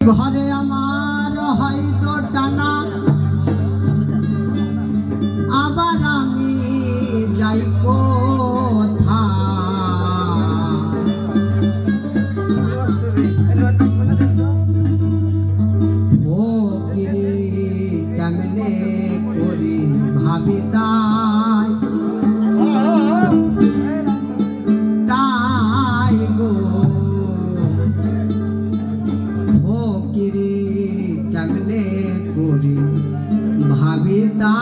ঘরে আমার হয়তো টানা, আবার আমি যাই কোথা। ফকিরি কেমনে করি ভাবি তাই গো, ফকিরি কেমনে করি ভাবি তাই।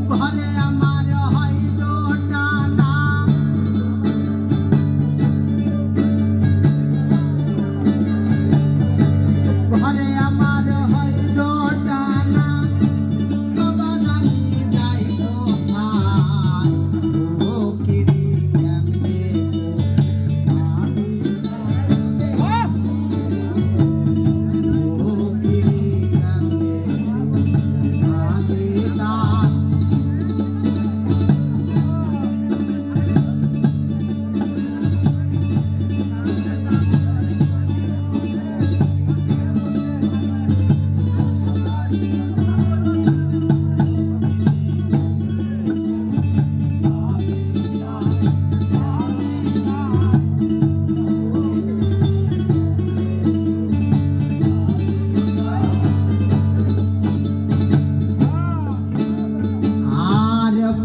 ঘরে আমার হয়তো টানা, ঘরে আমার হয়তো টানা, আবার আমি যাই কোথায়। ফকিরি কেমনে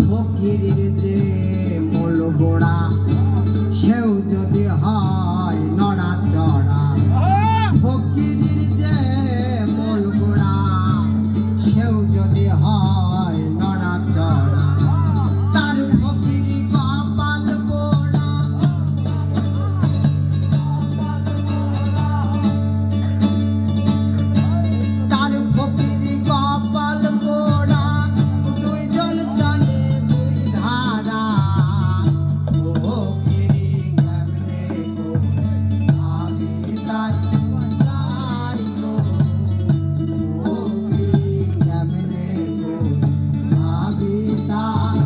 ফকিরির যে মূল গোড়া, সেও যদি হয় নড়া চড়া। ফকিরির যে মূল গোড়া, সেও যদি হয় নড়া চড়া। তার ফকিরি কপাল পোড়া, তার ফকিরি কপাল পোড়া। দুইজন জানে দুই ধারা, ফকিরি কেমনে গো ভাবি তাই গো, ফকিরি কেমনে গো ভাবি তাই।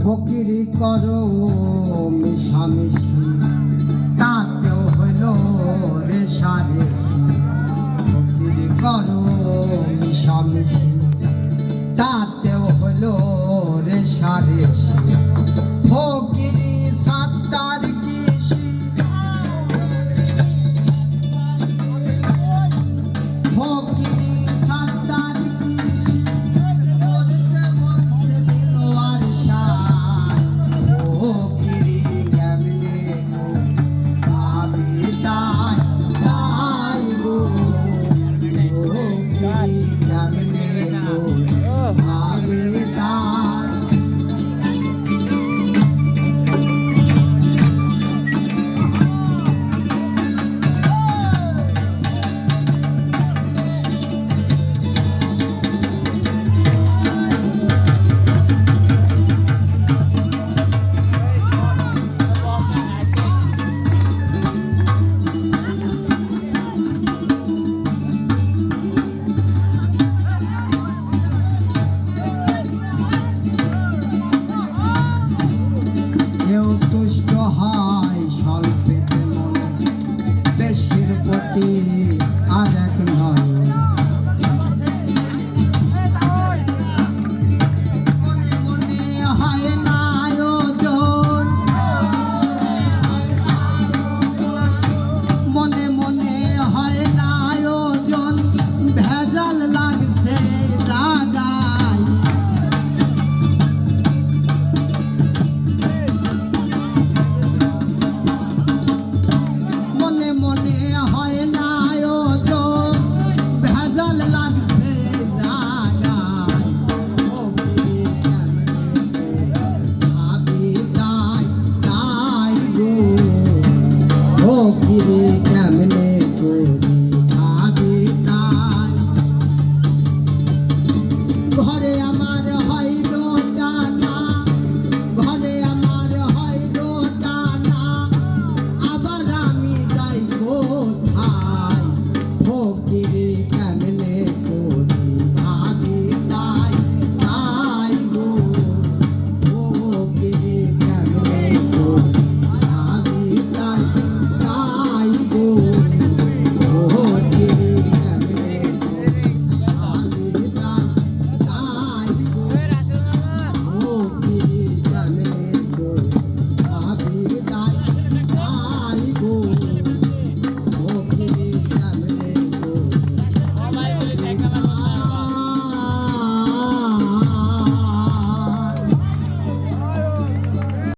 ফকিরি করো মিশামিশি, তাতেও হইল রেশারেশি। ফকিরি করো মিশামিশি, তাতেও হইল রেশারেশি।